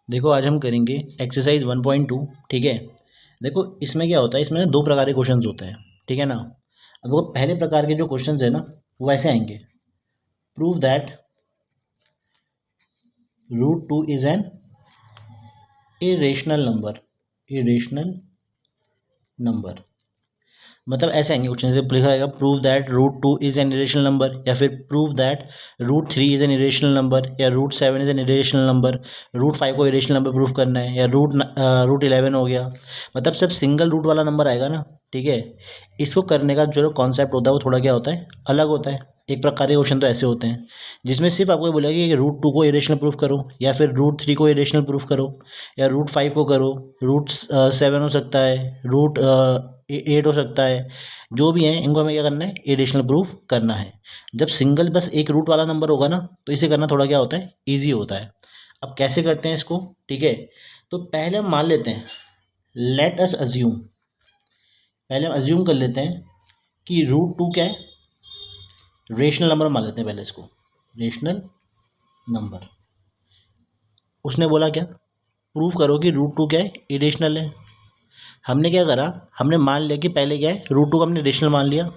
देखो आज हम करेंगे एक्सरसाइज 1.2। ठीक है। देखो इसमें क्या होता है, इसमें ना दो प्रकार के क्वेश्चंस होते हैं। ठीक है ना। अब वो पहले प्रकार के जो क्वेश्चंस है ना वो ऐसे आएंगे। Prove that √2 is an irrational number. Irrational number मतलब ऐसे आएंगे क्वेश्चन, जैसे लिखा रहेगा prove that √2 is an irrational number, या फिर prove that √3 is an irrational number, या √7 इज एन इरेशनल नंबर। √5 को इरेशनल नंबर प्रूव करना है, या √11 हो गया। मतलब सब सिंगल रूट वाला नंबर आएगा ना। ठीक है। इसको करने का जो कॉन्सेप्ट होता है वो थोड़ा क्या होता है, अलग होता है। एक प्रकार के क्वेश्चन तो ऐसे होते हैं जिसमें सिर्फ आपको बोलेगा कि √2 को इरेशनल प्रूफ करो, या फिर √3 को इरेशनल प्रूफ करो, या √5 को करो, √7 हो सकता है, √8 हो सकता है। जो भी है इनको हमें क्या करना है, इरेशनल प्रूफ करना है। जब सिंगल बस एक रूट वाला नंबर होगा ना तो इसे करना थोड़ा क्या होता है, ईजी होता है। अब कैसे करते हैं इसको, ठीक है। तो पहले हम मान लेते हैं, लेट अस अज्यूम, पहले हम अज्यूम कर लेते हैं कि √2 क्या है, रेशनल नंबर मान लेते हैं पहले इसको, रेशनल नंबर। उसने बोला क्या, प्रूफ करो कि √2 क्या है, इरेशनल है। हमने क्या करा, हमने मान लिया कि पहले क्या है, √2 को हमने रेशनल मान लिया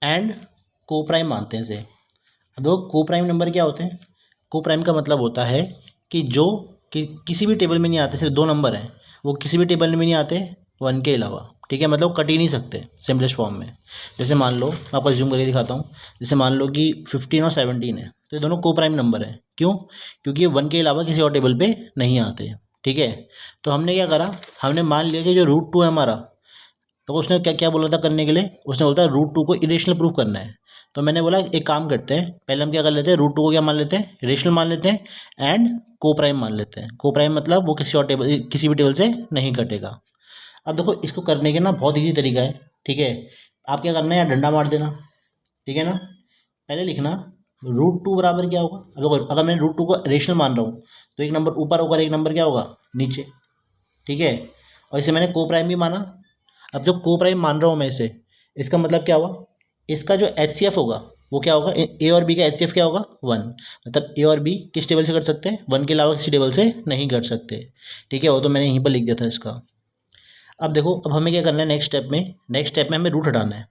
एंड को प्राइम मानते हैं इसे। अब देखो को प्राइम नंबर क्या होते हैं, को प्राइम का मतलब होता है कि जो कि किसी भी टेबल में नहीं आते, सिर्फ दो नंबर हैं वो किसी भी टेबल में नहीं आते वन के अलावा। ठीक है, मतलब कट ही नहीं सकते सिंपलेस्ट फॉर्म में। जैसे मान लो, मैं आपको जूम करके दिखाता हूँ। जैसे मान लो कि 15 और 17 है, तो ये दोनों को प्राइम नंबर है। क्यों? क्योंकि ये वन के अलावा किसी और टेबल पे नहीं आते। ठीक है। तो हमने क्या करा, हमने मान लिया कि जो √2 है हमारा, तो उसने क्या क्या बोला था करने के लिए, उसने बोला था √2 को इरेशनल प्रूफ करना है। तो मैंने बोला एक काम करते हैं, पहले हम क्या कर लेते हैं, √2 को क्या मान लेते हैं, इरेशनल मान लेते हैं एंड को प्राइम मान लेते हैं। को प्राइम मतलब वो किसी और टेबल, किसी भी टेबल से नहीं कटेगा। अब देखो इसको करने के ना बहुत ईजी तरीका है। ठीक है। आप क्या करना है, यार डंडा मार देना। ठीक है ना। पहले लिखना √2 बराबर क्या होगा, अगर मैं √2 को रेशनल मान रहा हूँ तो एक नंबर ऊपर होगा, एक नंबर क्या होगा, नीचे। ठीक है। और इसे मैंने को प्राइम भी माना। अब जब को प्राइम मान रहा हूँ मैं इसे, इसका मतलब क्या हुआ, इसका जो HCF होगा वो क्या होगा, ए और बी का HCF क्या होगा, 1। मतलब ए और बी किस टेबल से कर सकते हैं, 1 के अलावा किसी टेबल से नहीं कर सकते। ठीक है, वो तो मैंने यहीं पर लिख दिया था इसका। अब देखो, अब हमें क्या करना है, नेक्स्ट स्टेप में हमें रूट हटाना है।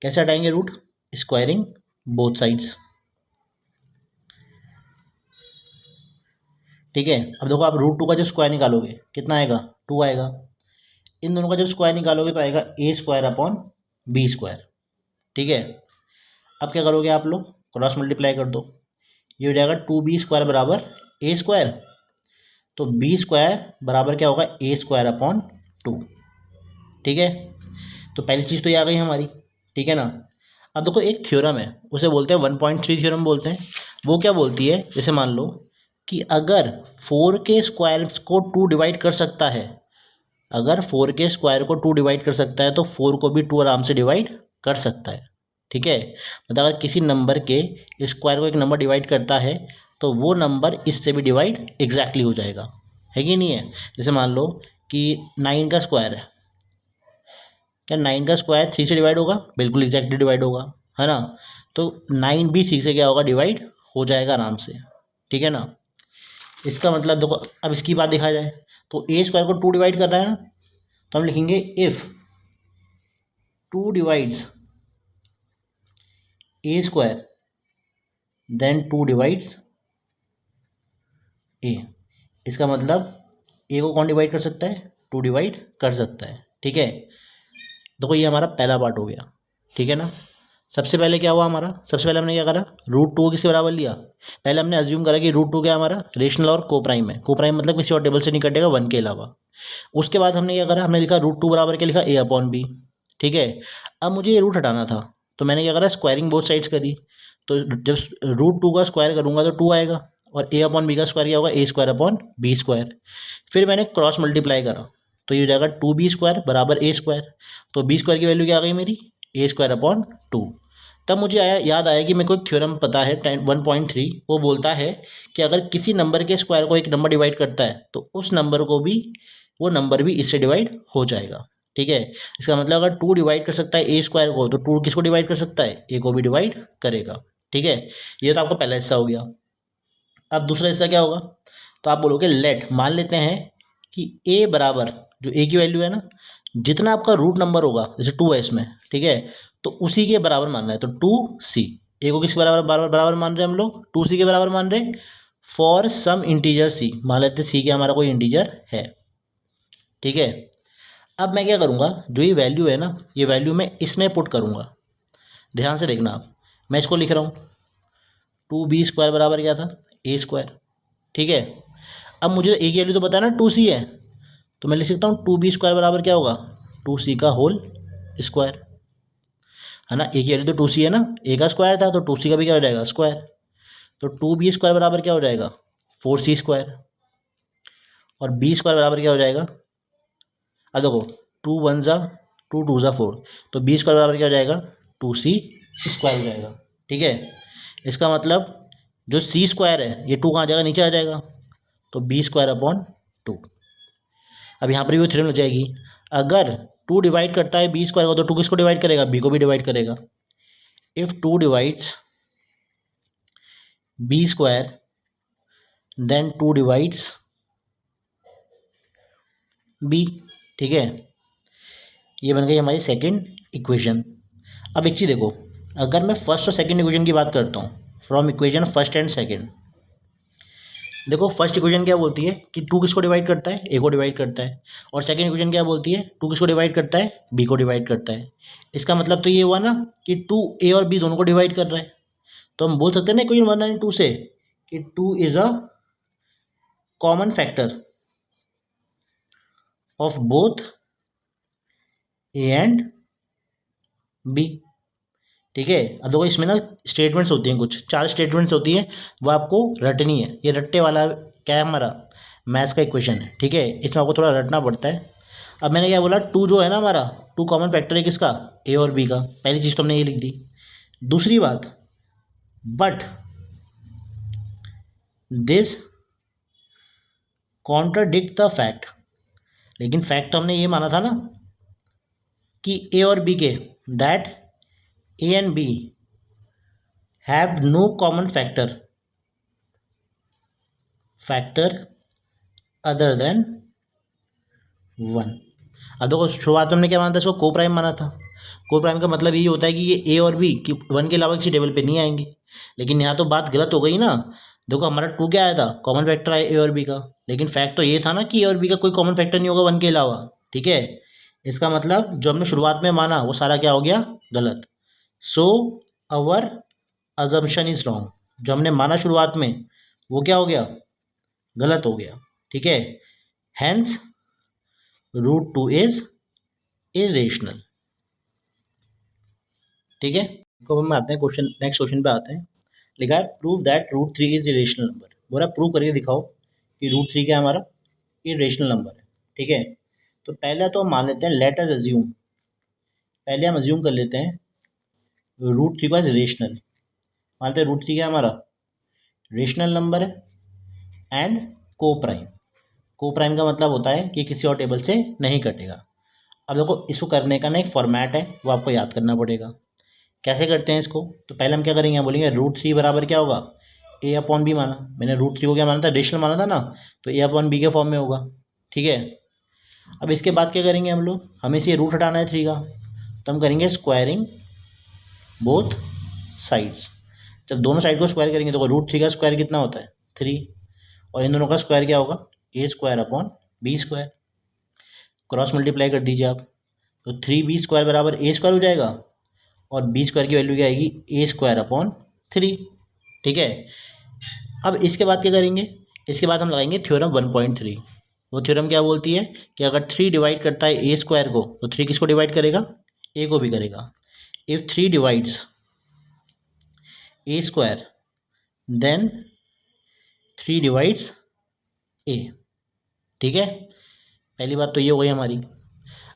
कैसे हटाएंगे रूट, स्क्वायरिंग बोथ साइड्स। ठीक है। अब देखो आप √2 का जब स्क्वायर निकालोगे कितना आएगा, 2 आएगा। इन दोनों का जब स्क्वायर निकालोगे तो आएगा A² अपॉन B²। ठीक है। अब क्या करोगे आप लोग, क्रॉस मल्टीप्लाई कर दो। ये हो जाएगा 2B² बराबर A²। तो B² बराबर क्या होगा, A² अपॉन 2। ठीक है। तो पहली चीज़ तो ये आ गई हमारी। ठीक है ना। अब देखो एक थ्योरम है, उसे बोलते हैं 1.3 थ्योरम बोलते हैं। वो क्या बोलती है, जैसे मान लो कि अगर 4 के स्क्वायर को 2 डिवाइड कर सकता है, अगर 4 के स्क्वायर को 2 डिवाइड कर सकता है तो 4 को भी 2 आराम से डिवाइड कर सकता है। ठीक है। मतलब अगर किसी नंबर के स्क्वायर को एक नंबर डिवाइड करता है तो वो नंबर इससे भी डिवाइड एग्जैक्टली हो जाएगा, है कि नहीं है। जैसे मान लो कि 9 का स्क्वायर है, क्या 9 का स्क्वायर 3 से डिवाइड होगा, बिल्कुल एग्जैक्टली डिवाइड होगा, है ना। तो 9 भी 3 से क्या होगा, डिवाइड हो जाएगा आराम से। ठीक है ना। इसका मतलब देखो, अब इसकी बात देखा जाए तो A² को 2 डिवाइड कर रहा है ना, तो हम लिखेंगे if 2 divides A² then 2 divides A। इसका मतलब A को कौन डिवाइड कर सकता है, 2 डिवाइड कर सकता है। ठीक है। देखो ये हमारा पहला पार्ट हो गया। ठीक है ना। सबसे पहले क्या हुआ हमारा, सबसे पहले हमने क्या करा, √2 को किसके बराबर लिया। पहले हमने अज्यूम करा कि √2 क्या हमारा रेशनल और को प्राइम है। को प्राइम मतलब किसी और टेबल से नहीं कटेगा 1 के अलावा। उसके बाद हमने क्या करा, हमने लिखा √2 बराबर क्या लिखा, A/B। ठीक है। अब मुझे ये रूट हटाना था तो मैंने क्या करा, स्क्वायरिंग बोथ साइड्स करी। तो जब √2 का स्क्वायर करूँगा तो 2 आएगा, और A/B का स्क्वायर क्या होगा, A²/B²। फिर मैंने क्रॉस मल्टीप्लाई करा तो ये हो जाएगा 2B² बराबर A²। तो B² की वैल्यू क्या आ गई मेरी, A²/2। तब मुझे याद आया कि मेरे को एक थ्योरम पता है 1.3, वो बोलता है कि अगर किसी नंबर के स्क्वायर को एक नंबर डिवाइड करता है तो उस नंबर को भी, वो नंबर भी इससे डिवाइड हो जाएगा। ठीक है। इसका मतलब अगर 2 डिवाइड कर सकता है A² को, तो 2 किसको डिवाइड कर सकता है, A को भी डिवाइड करेगा। ठीक है। ये तो आपका पहला हिस्सा हो गया। अब दूसरा हिस्सा क्या होगा, तो आप बोलोगे लेट, मान लेते हैं कि ए बराबर, जो ए की वैल्यू है ना, जितना आपका रूट नंबर होगा, जैसे 2 है इसमें, ठीक है, तो उसी के बराबर मानना है। तो 2c, ए को किसके बराबर बराबर बराबर मान रहे हैं हम लोग, 2c के बराबर मान रहे हैं। फॉर सम इंटीजर c, मान लेते हैं c के हमारा कोई इंटीजर है, ठीक है। अब मैं क्या करूँगा, जो ये वैल्यू है ना, ये वैल्यू मैं इसमें पुट करूँगा। ध्यान से देखना आप, मैं इसको लिख रहा हूँ 2b² बराबर क्या था, a², ठीक है। अब मुझे ए की वैल्यू तो पता है ना 2c है, तो मैं लिख सकता हूँ 2b² बराबर क्या होगा, 2c का होल स्क्वायर, है ना। ए की वैल्यू तो 2c है ना, ए का स्क्वायर था, तो 2c का भी क्या हो जाएगा, स्क्वायर। तो 2b² बराबर क्या हो जाएगा, 4c²। और b² बराबर क्या हो जाएगा, अब देखो 2 1 ज़ा 2 2 ज़ा 4, तो b² बराबर क्या हो जाएगा, 2c² हो जाएगा, ठीक है। इसका मतलब जो c² है, ये 2 कहाँ आ जाएगा, नीचे आ जाएगा, तो b²/2। अब यहाँ पर भी वो थ्योरम लग जाएगी, अगर 2 डिवाइड करता है b² को, तो 2 किसको डिवाइड करेगा, b को भी डिवाइड करेगा। If 2 divides b², then 2 divides b, ठीक है। ये बन गई हमारी सेकंड इक्वेशन। अब एक चीज़ देखो, अगर मैं फर्स्ट और सेकंड इक्वेशन की बात करता हूँ, from equation first and second, देखो फर्स्ट इक्वेशन क्या बोलती है कि 2 किसको डिवाइड करता है, ए को डिवाइड करता है। और सेकंड इक्वेशन क्या बोलती है, 2 किसको डिवाइड करता है, बी को डिवाइड करता है। इसका मतलब तो ये हुआ ना कि 2 ए और बी दोनों को डिवाइड कर रहा है। तो हम बोल सकते हैं ना इक्वेशन 1 और 2 से कि 2 is a common factor of both A and B, ठीक है। अब देखो इसमें ना स्टेटमेंट्स होती हैं, कुछ 4 स्टेटमेंट्स होती हैं, वो आपको रटनी है। ये रट्टे वाला क्या है, हमारा मैथ्स का इक्वेशन है, ठीक है। इसमें आपको थोड़ा रटना पड़ता है। अब मैंने क्या बोला, 2 जो है ना हमारा, 2 कॉमन फैक्टर है किसका, ए और बी का। पहली चीज़ तो हमने ये लिख दी। दूसरी बात, but this contradict the fact, लेकिन फैक्ट तो हमने ये माना था ना कि ए और बी के, that A and B have no common factor other than 1। अब देखो शुरुआत में हमने क्या माना था, इसको को प्राइम माना था। को प्राइम का मतलब यही होता है कि ये ए और बी 1 के अलावा किसी टेबल पे नहीं आएंगे। लेकिन यहाँ तो बात गलत हो गई ना। देखो हमारा 2 क्या आया था, कॉमन फैक्टर आया ए और बी का, लेकिन फैक्ट तो ये था ना कि ए और बी का कोई कॉमन फैक्टर नहीं होगा 1 के अलावा, ठीक है। इसका मतलब जो हमने शुरुआत में माना वो सारा क्या हो गया, गलत। सो अवर अजम्पशन इज रॉन्ग, जो हमने माना शुरुआत में वो क्या हो गया, गलत हो गया, ठीक है। हैंस √2 इज इरेशनल, ठीक है। तो हम आते हैं क्वेश्चन, नेक्स्ट क्वेश्चन पे आते हैं। लिखा है prove that √3 is irrational number. बोला प्रूव करके दिखाओ कि √3 क्या हमारा इरेशनल नंबर है, ठीक है। तो पहले तो हम मान लेते हैं, लेट अस अज्यूम, पहले हम अज्यूम कर लेते हैं √3 को एज रेशनल। मानते हैं √3 क्या हमारा रेशनल नंबर है एंड को प्राइम। को प्राइम का मतलब होता है कि किसी और टेबल से नहीं कटेगा। अब देखो इसको करने का ना एक फॉर्मेट है, वो आपको याद करना पड़ेगा। कैसे करते हैं इसको, तो पहले हम क्या करेंगे, यहाँ बोलेंगे √3 बराबर क्या होगा, a/b माना। मैंने √3 को क्या माना था, रेशनल माना था ना, तो a/b के फॉर्म में होगा, ठीक है। अब इसके बाद क्या करेंगे हम लोग, हमें से रूट हटाना है 3 का, तो हम करेंगे स्क्वायरिंग बोथ साइड्स। जब दोनों साइड को स्क्वायर करेंगे तो √3 का स्क्वायर कितना होता है, 3, और इन दोनों का स्क्वायर क्या होगा, a²/b²। क्रॉस मल्टीप्लाई कर दीजिए आप, तो 3b² बराबर a² हो जाएगा, और b² की वैल्यू क्या आएगी, a²/3, ठीक है। अब इसके बाद क्या करेंगे, इसके बाद हम लगाएंगे थ्योरम 1.3। वो थ्योरम क्या बोलती है कि अगर 3 डिवाइड करता है a² को, तो 3 किसको डिवाइड करेगा, a को भी करेगा। If 3 divides a², then 3 divides a, ठीक है। पहली बात तो ये हो गई हमारी।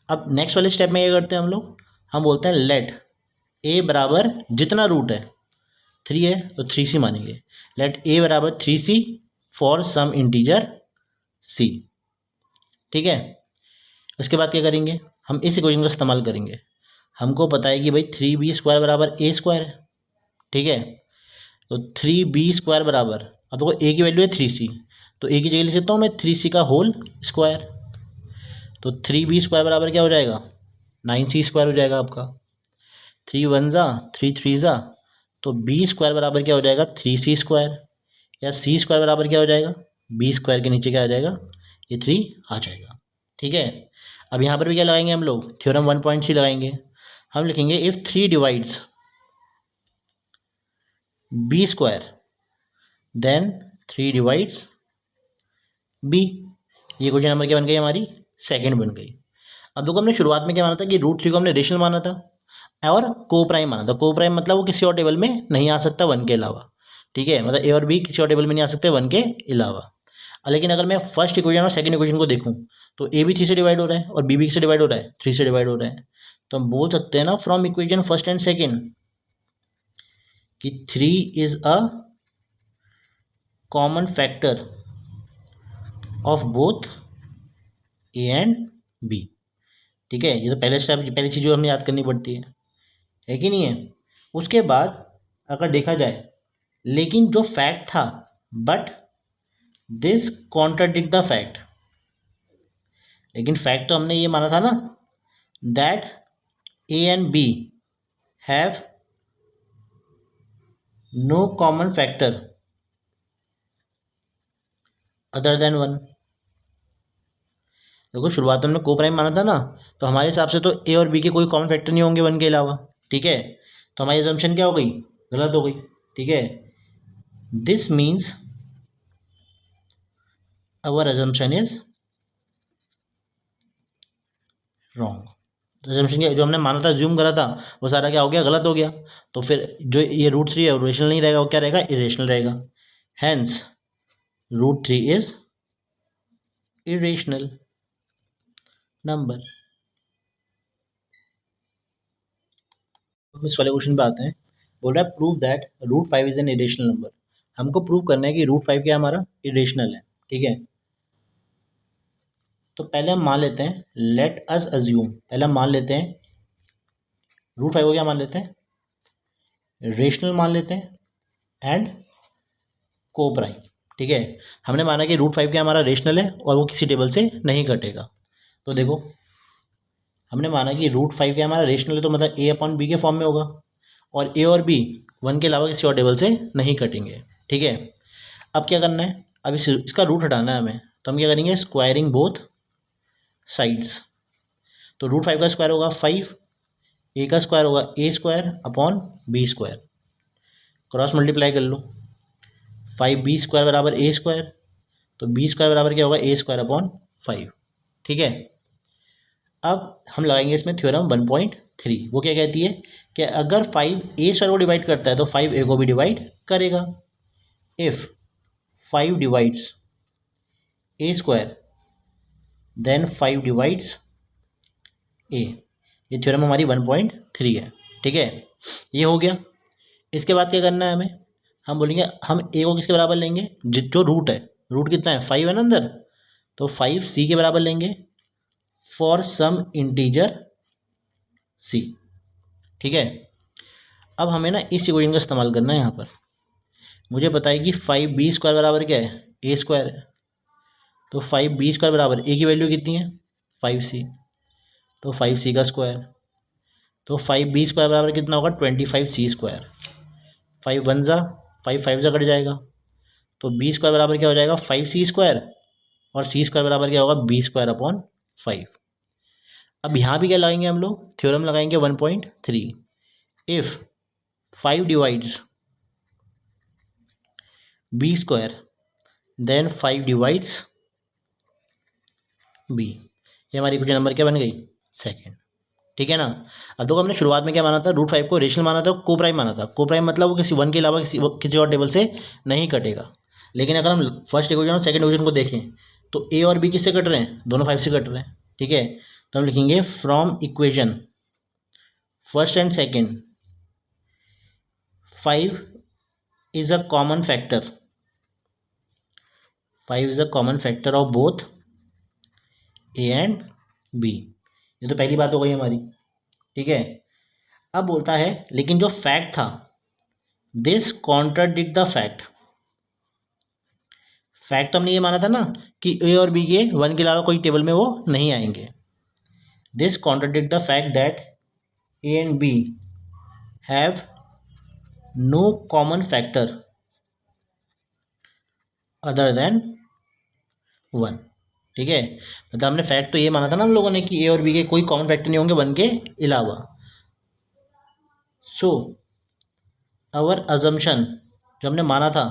अब नेक्स्ट वाले स्टेप में क्या करते हैं हम लोग, हम बोलते हैं लेट a बराबर जितना रूट है 3 है तो 3c मानेंगे। लेट a बराबर 3c for some integer c, ठीक है। उसके बाद क्या करेंगे, हम इस इक्वेशन का इस्तेमाल करेंगे। हमको पता है कि भाई 3b² बराबर a² है, ठीक है। तो 3b² बराबर अब देखो ए की वैल्यू है 3c, तो ए की जगह लिख सकता हूँ मैं 3c का होल स्क्वायर। तो 3b² बराबर क्या हो जाएगा, 9c² हो जाएगा आपका। 3 × 1 = 3, 3 × तो b² बराबर क्या हो जाएगा, 3c², या c² बराबर क्या हो जाएगा, b² के नीचे क्या आ जाएगा, ये 3 आ जाएगा। ठीक है, अब यहाँ पर भी क्या लगाएंगे हम लोग, थ्योरम 1.3 लगाएंगे। हम लिखेंगे if 3 divides b² then 3 divides b। ये क्वेश्चन नंबर क्या बन गई हमारी, सेकंड बन गई। अब देखो हमने शुरुआत में क्या माना था कि √3 को हमने रेशनल माना था और को प्राइम माना था। को प्राइम मतलब वो किसी और टेबल में नहीं आ सकता 1 के अलावा। ठीक है, मतलब ए और बी किसी और टेबल में नहीं आ सकते 1 के अलावा। लेकिन अगर मैं फर्स्ट इक्वेशन और सेकंड इक्वेशन को देखूं तो ए भी 3 से डिवाइड हो रहा है और बी भी किससे डिवाइड हो रहा है, 3 से डिवाइड हो रहा है। तो हम बोल सकते हैं ना from equation first and second कि 3 is a common factor of both A and B. ठीक है, ये तो पहले स्टेप, पहली चीज़ जो हमें याद करनी पड़ती है कि नहीं है। उसके बाद अगर देखा जाए, लेकिन जो फैक्ट था, but this contradict the fact, लेकिन फैक्ट तो हमने ये माना था ना that A and B have no common factor other than 1। देखो शुरुआत में हमने को प्राइम माना था ना, तो हमारे हिसाब से तो ए और बी के कोई कॉमन फैक्टर नहीं होंगे 1 के अलावा। ठीक है, तो हमारी असम्पशन क्या हो गई, गलत हो गई। ठीक है, this means our assumption is wrong. Assumption जो हमने माना था, ज्यूम करा था, वो सारा क्या हो गया, गलत हो गया। तो फिर जो ये √3 है वो रेशनल नहीं रहेगा, वो क्या रहेगा, इरेशनल रहेगा। Hence √3 is irrational number. इस वाले क्वेश्चन पे आते हैं। बोल रहा है prove that √5 is an irrational number. हमको प्रूव करना है कि √5 क्या हमारा इरेशनल है। ठीक है, तो पहले हम मान लेते हैं, लेट अस अज्यूम, पहले हम मान लेते हैं √5 को क्या मान लेते हैं, रेशनल मान लेते हैं एंड को प्राइम। ठीक है, हमने माना कि √5 क्या हमारा रेशनल है और वो किसी टेबल से नहीं कटेगा। तो देखो हमने माना कि √5 क्या हमारा रेशनल है, तो मतलब a/b के फॉर्म में होगा और ए और बी 1 के अलावा किसी और टेबल से नहीं कटेंगे। ठीक है, अब क्या करना है, अब इसका रूट हटाना है हमें, तो हम क्या करेंगे, स्क्वायरिंग बोथ साइड्स। तो √5 का स्क्वायर होगा 5, ए का स्क्वायर होगा a² / b², क्रॉस मल्टीप्लाई कर लो। 5b² बराबर a², तो b² बराबर क्या होगा, a² / 5। ठीक है, अब हम लगाएंगे इसमें थ्योरम 1.3। वो क्या कहती है कि अगर 5 a² को डिवाइड करता है तो 5 a को भी डिवाइड करेगा। If 5 divides a² then 5 divides a। ये थ्योरम हमारी 1.3 है। ठीक है, ये हो गया। इसके बाद क्या करना है हमें, हम बोलेंगे हम a को किसके बराबर लेंगे, जो रूट है, रूट कितना है 5 है ना अंदर, तो 5c के बराबर लेंगे फॉर सम इंटीजर c। ठीक है, अब हमें ना इस इक्वेशन का इस्तेमाल करना है यहाँ पर। मुझे पता है कि 5b² बराबर क्या है, a² है, तो 5b² बराबर a की वैल्यू कितनी है 5c, तो 5c का स्क्वायर, तो 5b² बराबर कितना होगा 25c²। 5 × 1 = 5, 5 से कट जाएगा, तो b² बराबर क्या हो जाएगा 5c² और c² बराबर क्या होगा b² / 5। अब यहाँ भी क्या लगाएंगे हम लोग, थ्योरम लगाएंगे 1.3। If 5 divides b² then 5 divides b। ये हमारी क्वेश्चन नंबर क्या बन गई, सेकंड। ठीक है ना। अब देखो हमने शुरुआत में क्या माना था, √5 को रेशनल माना था, को प्राइम माना था। को प्राइम मतलब वो किसी 1 के अलावा किसी और टेबल से नहीं कटेगा। लेकिन अगर हम फर्स्ट इक्वेशन और सेकंड इक्वेशन को देखें तो ए और बी किससे कट रहे हैं, दोनों 5 से कट रहे हैं। ठीक है, तो हम लिखेंगे from equation first and second 5 is a common factor, 5 is a common factor of both A and B. ये तो पहली बात हो गई हमारी। ठीक है, अब बोलता है लेकिन जो फैक्ट था, this contradict the fact, fact तो हमने ये माना था ना कि ए और बी के 1 के अलावा कोई टेबल में वो नहीं आएंगे. This contradict the fact that A and B have no common factor other than 1. ठीक है, मतलब हमने फैक्ट तो ये माना था ना हम लोगों ने कि ए और बी के कोई कॉमन फैक्टर नहीं होंगे 1 के अलावा. सो आवर अजम्पशन जो हमने माना था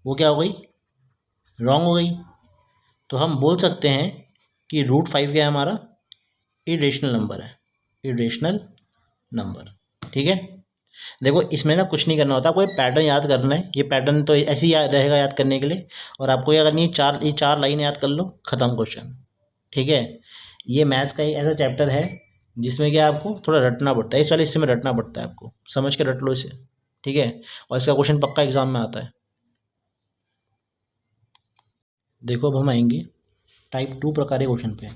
वो क्या हो गई, रॉन्ग हो गई. तो हम बोल सकते हैं कि √5 क्या है हमारा, इरेशनल नंबर है, इरेशनल नंबर. ठीक है, देखो इसमें ना कुछ नहीं करना होता, आपको ये पैटर्न याद करना है. ये पैटर्न तो ऐसे ही रहेगा याद करने के लिए, और आपको क्या करनी है, ये चार लाइन याद कर लो, ख़त्म क्वेश्चन. ठीक है, ये मैथ्स का एक ऐसा चैप्टर है जिसमें क्या आपको थोड़ा रटना पड़ता है. इस वाले हिस्से में रटना पड़ता है, आपको समझ के रट लो इसे. ठीक है, और इसका क्वेश्चन पक्का एग्जाम में आता है. देखो अब हम आएंगे टाइप 2 प्रकार के क्वेश्चन पे.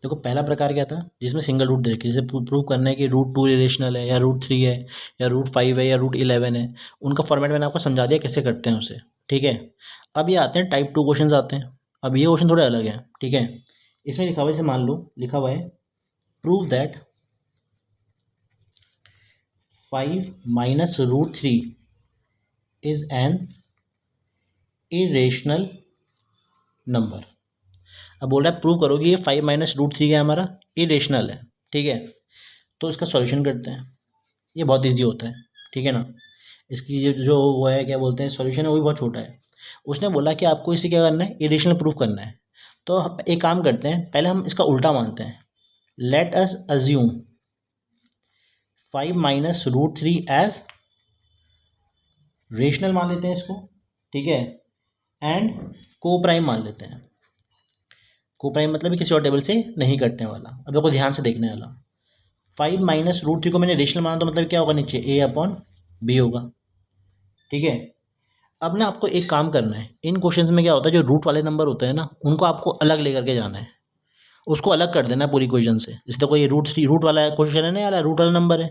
देखो पहला प्रकार क्या था, जिसमें सिंगल रूट दे रखी, जैसे प्रूव करना है कि √2 इरेशनल है, या √3 है, या √5 है, या √11 है. उनका फॉर्मेट मैंने आपको समझा दिया कैसे करते हैं उसे. ठीक है, अब ये आते हैं टाइप 2 क्वेश्चन आते हैं. अब ये क्वेश्चन थोड़े अलग हैं. ठीक है, इसमें लिखा हुआ है, जैसे मान लो लिखा हुआ है prove that 5 - √3 is an irrational number. अब बोल रहा है प्रूव करो कि ये 5 - √3 क्या हमारा इरेशनल है. ठीक है, तो इसका सॉल्यूशन करते हैं. ये बहुत इजी होता है. ठीक है ना, इसकी जो वो है क्या बोलते हैं सॉल्यूशन है, वो भी बहुत छोटा है. उसने बोला कि आपको इसे क्या करना है, इरेशनल प्रूफ करना है. तो एक काम करते हैं, पहले हम इसका उल्टा मानते हैं. Let us assume 5 - √3 as rational मान लेते हैं इसको. ठीक है, एंड को प्राइम मान लेते हैं. को प्राइम मतलब किसी और टेबल से नहीं कटने वाला. अब देखो ध्यान से देखने वाला, 5 - √3 को मैंने रेशनल माना तो मतलब क्या होगा, नीचे A/B होगा. ठीक है, अब ना आपको एक काम करना है, इन क्वेश्चंस में क्या होता है, जो रूट वाले नंबर होते हैं ना उनको आपको अलग लेकर के जाना है, उसको अलग कर देना है पूरी क्वेश्चन से. जैसे देखो ये √3 वाला क्वेश्चन है ना, यार रूट वाला नंबर है.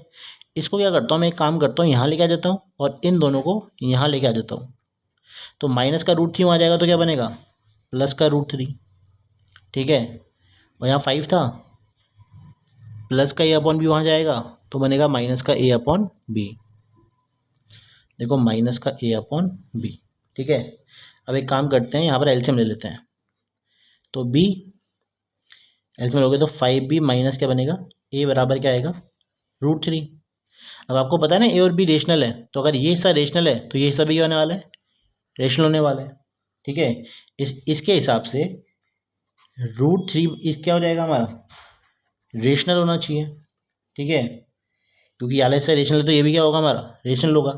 इसको क्या करता हूँ मैं, एक काम करता हूँ, यहाँ लेके आ जाता हूँ और इन दोनों को यहाँ लेके आ जाता हूँ. तो माइनस का √3 वहाँ जाएगा तो क्या बनेगा, प्लस का √3. ठीक है, और यहाँ 5 था, प्लस का A/B वहाँ जाएगा तो बनेगा माइनस का A/B. देखो माइनस का A/B. ठीक है, अब एक काम करते हैं, यहाँ पर एलसीएम ले लेते हैं. तो B एलसीएम लोगे तो 5B माइनस क्या बनेगा, A बराबर क्या आएगा, √3. अब आपको पता है ना A और B रेशनल है, तो अगर ये हिस्सा रेशनल है तो ये हिस्सा भी क्या होने वाला है, रेशनल होने वाला है. ठीक है, इसके हिसाब से √3 इस क्या हो जाएगा हमारा, रेशनल होना चाहिए. ठीक है, क्योंकि याला हिस्सा रेशनल है तो ये भी क्या होगा हमारा, रेशनल होगा.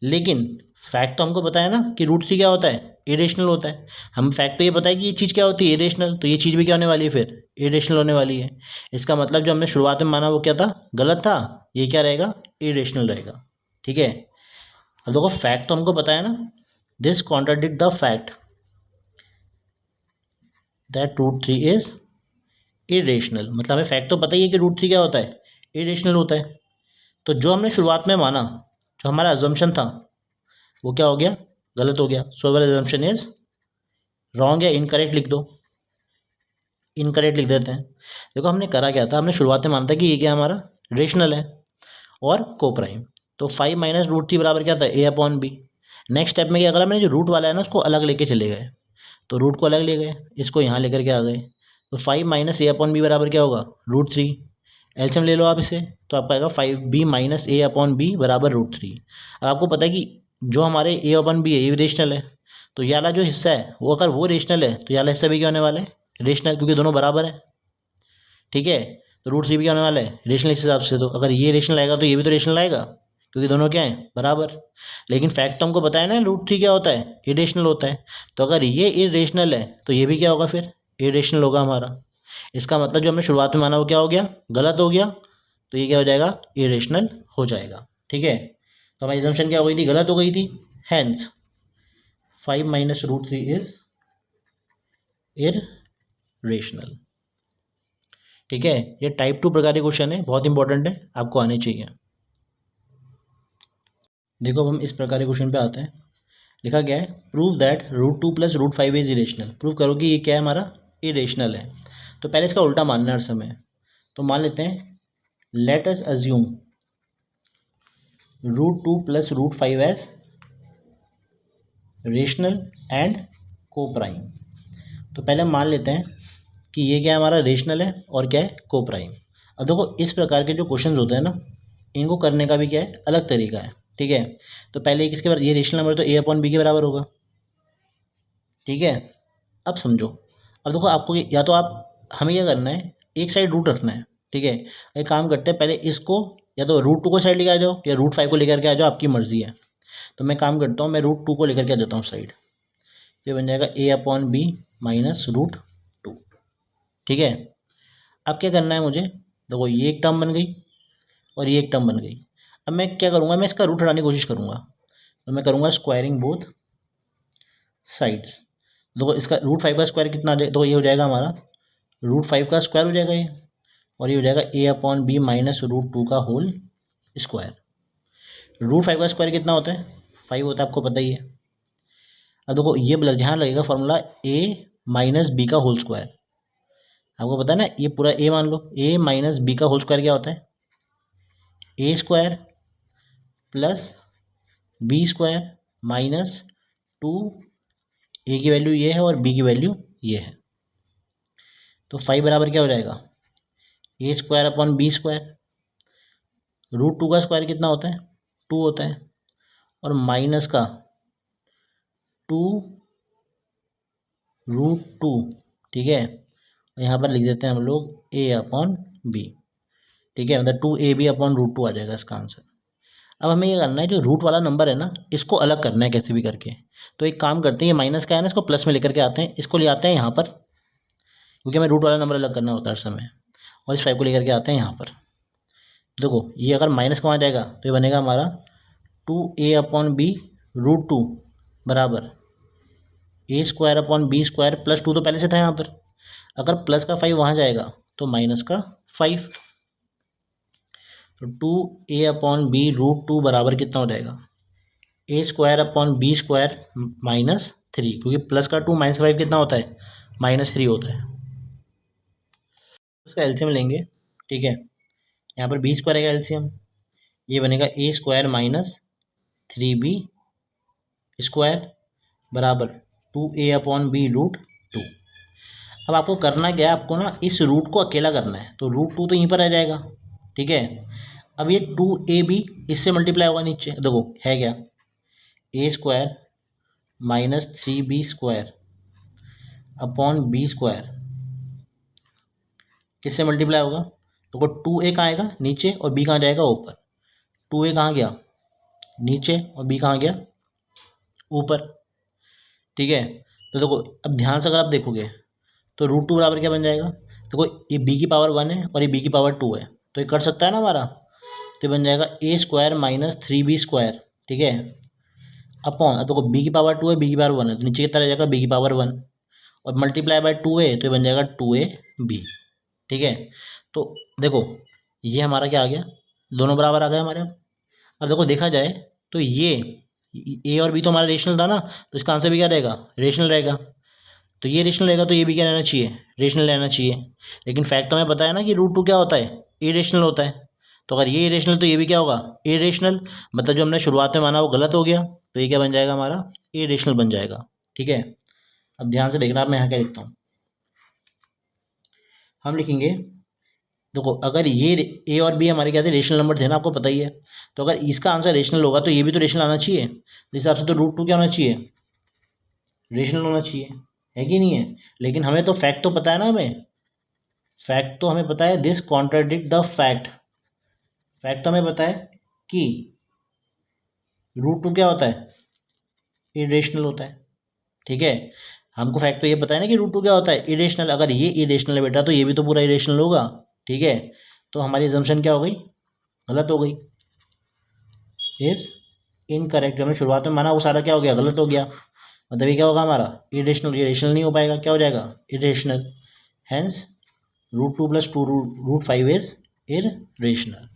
लेकिन फैक्ट तो हमको पता है ना कि √3 क्या होता है, इरेशनल होता है. हम फैक्ट तो ये पता है कि ये चीज़ क्या होती है, इरेशनल, तो ये चीज़ भी क्या होने वाली है, फिर इरेशनल होने वाली है. इसका मतलब जो हमने शुरुआत में माना वो क्या था, गलत था. ये क्या रहेगा, इरेशनल रहेगा. ठीक है, अब देखो फैक्ट तो हमको पता है ना, this contradict the fact that √3 is irrational. मतलब हमें फैक्ट तो पता ही है कि √3 क्या होता है, इरेशनल होता है. तो जो हमने शुरुआत में माना, जो हमारा अजम्पशन था वो क्या हो गया, गलत हो गया. सो अवर अजम्पशन इज रॉन्ग या इनकरेक्ट लिख दो, इनकरेक्ट लिख देते हैं. देखो हमने करा क्या था, हमने शुरुआत में माना था कि ये क्या हमारा रेशनल है और को प्राइम. तो 5 - √3 बराबर क्या था, A/B. नेक्स्ट स्टेप में क्या करा मैंने, जो रूट वाला है ना उसको अलग लेके चले गए. तो रूट को अलग ले गए, इसको यहाँ लेकर के आ गए. तो 5 - A/B बराबर क्या होगा, √3. एलसीएम ले लो आप इसे, तो आपका आएगा 5B - A/B बराबर √3. अब आपको पता है कि जो हमारे A/B है ये रेशनल है, तो ये वाला जो हिस्सा है वो अगर वो रेशनल है तो ये वाला हिस्सा भी क्या होने वाला है, रेशनल, क्योंकि दोनों बराबर है. ठीक है, तो √3 भी क्या होने वाला है, रेशनल. इस हिसाब से तो अगर ये रेशनल आएगा तो ये भी तो रेशनल आएगा, क्योंकि दोनों क्या हैं, बराबर. लेकिन फैक्ट तो हमको पता है ना, √3 क्या होता है, इरेशनल होता है. तो अगर ये इरेशनल है तो ये भी क्या होगा, फिर इरेशनल होगा हमारा. इसका मतलब जो हमने शुरुआत में माना वो क्या हो गया, गलत हो गया. तो ये क्या हो जाएगा, इरेशनल हो जाएगा. ठीक है, तो हमारी assumption क्या हो गई थी, गलत हो गई थी. Hence 5 - √3 is irrational. ठीक है, ये टाइप 2 प्रकार के क्वेश्चन है, बहुत इंपॉर्टेंट है, आपको आने चाहिए. देखो अब हम इस प्रकार के क्वेश्चन पे आते हैं. लिखा गया है prove that √2 + √5 is irrational. Prove करो कि ये क्या है हमारा, इरेशनल है। तो पहले इसका उल्टा मानना है हर समय। तो मान लेते हैं let us assume √2 + √5 as rational and coprime. तो पहले हम मान लेते हैं कि ये क्या है हमारा, रेशनल है और क्या है, को प्राइम। अब देखो इस प्रकार के जो क्वेश्चंस होते हैं ना, इनको करने का भी क्या है, अलग तरीका है। ठीक है, तो पहले किसके बराबर, ये रेशनल नंबर तो a/b के बराबर होगा। ठीक है, अब समझो। अब देखो आपको या तो आप, हमें क्या करना है, एक साइड रूट रखना है। ठीक है, एक काम करते हैं, पहले इसको या तो √2 को साइड लेके आ जाओ या √5 को लेकर के आ जाओ, आपकी मर्जी है। तो मैं काम करता हूँ, मैं √2 को लेकर के आ जाता हूँ साइड। ये बन जाएगा a/b माइनस √2। ठीक है, अब क्या करना है मुझे, देखो ये एक टर्म बन गई और ये एक टर्म बन गई। अब मैं क्या करूँगा, मैं इसका रूट हटाने की कोशिश करूँगा। तो मैं करूँगा स्क्वायरिंग बोथ साइड्स। देखो इसका √5 का स्क्वायर कितना आ जाएगा, तो ये हो जाएगा हमारा √5 का स्क्वायर हो जाएगा ये, और ये हो जाएगा a/b माइनस √2 का होल स्क्वायर। √5 का स्क्वायर कितना होता है, 5 होता है, आपको पता ही है। अब देखो ये ध्यान लगेगा फॉर्मूला a माइनस बी का होल स्क्वायर, आपको पता है ना, ये पूरा a मान लो, a माइनस बी का होल स्क्वायर क्या होता है, a square plus B square minus 2, A की वैल्यू ये है और बी की वैल्यू ये है। तो 5 बराबर क्या हो जाएगा, a² / b²। √2 का स्क्वायर कितना होता है, 2 होता है, और माइनस का 2 √2। ठीक है, यहाँ पर लिख देते हैं हम लोग a/b। ठीक है, मतलब 2ab/√2 आ जाएगा इसका आंसर। अब हमें ये करना है, जो रूट वाला नंबर है ना, इसको अलग करना है कैसे भी करके। तो एक काम करते हैं, ये माइनस का है ना, इसको प्लस में लेकर के आते हैं, इसको ले आते हैं यहाँ पर, क्योंकि हमें रूट वाला नंबर अलग करना होता है हर समय। और इस 5 को लेकर के आते हैं यहाँ पर। देखो ये अगर माइनस का वहाँ जाएगा तो ये बनेगा हमारा 2a/b√2 बराबर a² / b² + 2 तो पहले से था यहाँ पर। अगर प्लस का 5 वहाँ जाएगा तो माइनस का 5। तो 2a/b√2 बराबर कितना हो जाएगा, a² / b² - 3, क्योंकि प्लस का 2 माइनस का 5 कितना होता है, -3 होता है। उसका एलसीएम लेंगे। ठीक है, यहाँ पर b² आएगा एलसीएम, ये बनेगा a² - 3b² बराबर 2a/b√2। अब आपको करना क्या है, आपको ना इस रूट को अकेला करना है, तो √2 तो यहीं पर आ जाएगा। ठीक है, अब ये 2ab इससे मल्टीप्लाई होगा नीचे, देखो है क्या, a² - 3b² किससे मल्टीप्लाई होगा, तो 2a कहाँ आएगा नीचे और b कहाँ जाएगा ऊपर। 2a कहाँ गया नीचे और b कहाँ गया ऊपर। ठीक है, तो देखो अब ध्यान से अगर आप देखोगे तो √2 बराबर क्या बन जाएगा, देखो ये b की पावर 1 है और ये b की पावर 2 है, तो ये कट सकता है ना हमारा। तो बन जाएगा a² - 3b²। ठीक है, अपॉन, अब देखो b की पावर 2 है, b की पावर 1 है, तो नीचे की तरह जाएगा b की पावर 1 और मल्टीप्लाई बाय 2 है, तो ये बन जाएगा 2ab। ठीक है, तो देखो ये हमारा क्या आ गया, दोनों बराबर आ गए हमारे। अब देखो देखा जाए तो ये a और b तो हमारा रेशनल था ना, तो इसका आंसर भी क्या रहेगा, रेशनल रहेगा। तो ये रेशनल रहेगा तो ये भी क्या रहना चाहिए, रेशनल रहना चाहिए। लेकिन फैक्ट तो हमें पता है ना कि √2 क्या होता है, इरेशनल होता है। तो अगर ये इरेशनल तो ये भी क्या होगा, इरेशनल। मतलब जो हमने शुरुआत में माना वो गलत हो गया, तो ये क्या बन जाएगा हमारा, इरेशनल बन जाएगा। ठीक है, अब ध्यान से देखना, मैं यहाँ क्या लिखता हूँ, हम लिखेंगे, देखो अगर ये a और b हमारे क्या थे, रेशनल नंबर थे ना, आपको पता ही है। तो अगर इसका आंसर रेशनल होगा तो ये भी तो रेशनल आना चाहिए। इस हिसाब से तो √2 क्या होना चाहिए, रेशनल होना चाहिए, है कि नहीं है। लेकिन हमें तो फैक्ट तो पता है ना, फैक्ट तो हमें पता है, this contradict the fact. Fact तो हमें पता है कि √2 क्या होता है, इरेशनल होता है। ठीक है, हमको फैक्ट तो ये पता है ना कि √2 क्या होता है, इरेशनल। अगर ये इरेशनल है बेटा तो ये भी तो पूरा इरेशनल होगा। ठीक है, तो हमारी अजम्पशन क्या हो गई, गलत हो गई, इज इनकरेक्ट। जो हमने शुरुआत में माना वो सारा क्या हो गया, गलत हो गया। मतलब ये क्या होगा हमारा, इरेशनल, ये रेशनल नहीं हो पाएगा, क्या हो जाएगा, इरेशनल। Hence √2 + 2 √5 is irrational.